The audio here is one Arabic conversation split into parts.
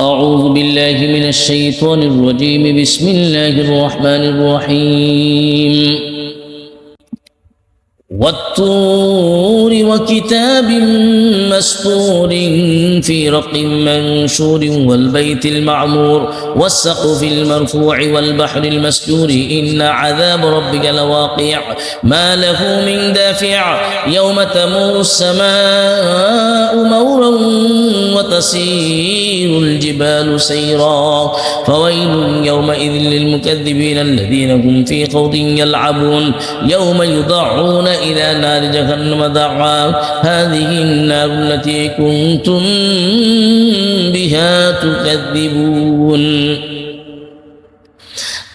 أعوذ بالله من الشيطان الرجيم. بسم الله الرحمن الرحيم. والطور وكتاب مسطور في رق منشور والبيت المعمور والسقف المرفوع والبحر المسجور إن عذاب ربك لواقع ما له من دافع يوم تمور السماء مورا وتسير الجبال سيرا فويل يومئذ للمكذبين الذين هم في خوض يلعبون يوم يضعون إلى نار جهنم دعا هذه النار التي كنتم بها تكذبون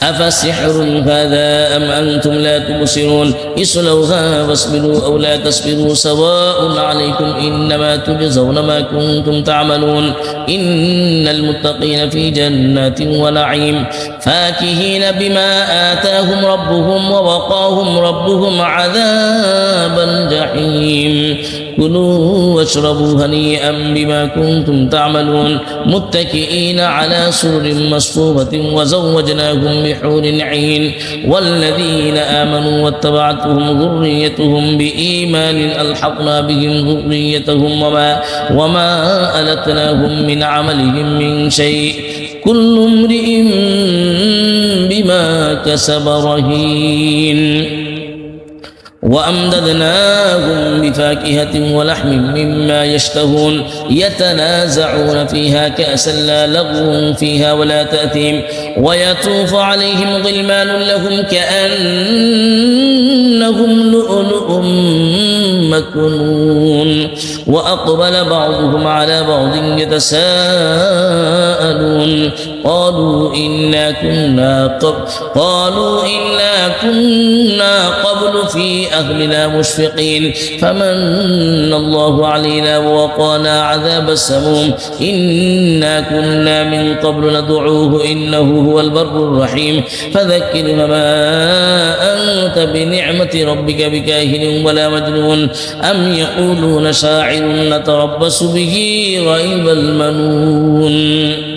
أفسحر هذا أم أنتم لا تبصرون اصلوها واصبروا أو لا تصبروا سواء عليكم إنما تجزون ما كنتم تعملون إن المتقين في جنات ونعيم فاكهين بما آتاهم ربهم ووقاهم ربهم عذاب الجحيم كلوا واشربوا هنيئا بما كنتم تعملون متكئين على سرر مصفوفة وزوجناهم بحور عين والذين آمنوا واتبعتهم ذريتهم بإيمان ألحقنا بهم ذريتهم وما ألتناهم من عملهم من شيء كل امرئ بما كسب رهين وأمددناهم بفاكهة ولحم مما يشتهون يتنازعون فيها كأسا لا لغو فيها ولا تأثيم ويطوف عليهم غلمان لهم كأنهم لؤلؤ مكنون وأقبل بعضهم على بعض يتساءلون قالوا إنا كنا قبل في أهلنا مشفقين فمن الله علينا ووقانا عذاب السموم إنا كنا من قبل ندعوه إنه هو البر الرحيم فذكر فما أنت بنعمة ربك بكاهن ولا مجنون أم يقولون شاعر نتربص به ريب المنون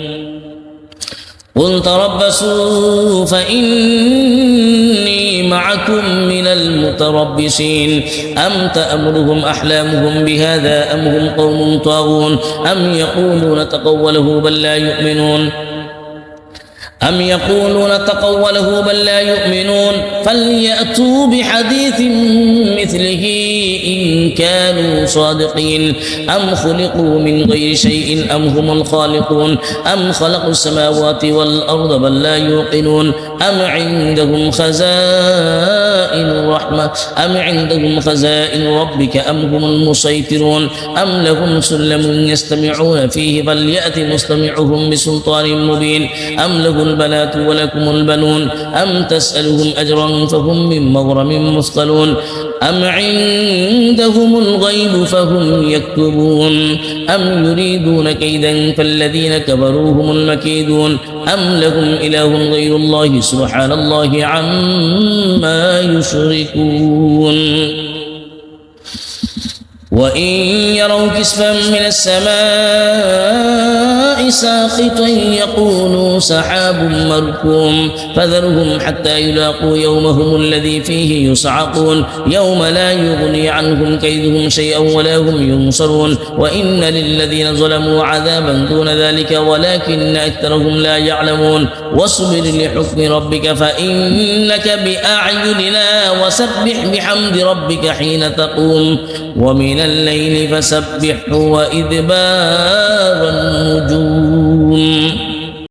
قل تربصوا فإني معكم من المتربصين أم تأمرهم أحلامهم بهذا أم هم قوم طاغون أم يقولون تقوله بل لا يؤمنون فليأتوا بحديث مثله إن كانوا صادقين أم خلقوا من غير شيء أم هم الخالقون أم خلقوا السماوات والأرض بل لا يوقنون أم عندهم خزائن ربك أم هم المسيطرون أم لهم سلم يستمعون فيه فليأت مستمعهم بسلطان مبين أم له البنات ولكم البنون أم تسألهم أجرا فهم من مغرم مثقلون أم عندهم الغيب فهم يكتبون أم يريدون كيدا فالذين كفروا هم المكيدون أم لهم إله غير الله سبحان الله عما يشركون وإن يروا كسفا من السماء ساقطا يقولوا سحاب مركوم فذرهم حتى يلاقوا يومهم الذي فيه يصعقون يوم لا يغني عنهم كيدهم شيئا ولا هم ينصرون وإن للذين ظلموا عذابا دون ذلك ولكن أكثرهم لا يعلمون واصبر لحكم ربك فإنك بأعيننا وسبح بحمد ربك حين تقوم ومن الليل فسبحه وإدبار النجوم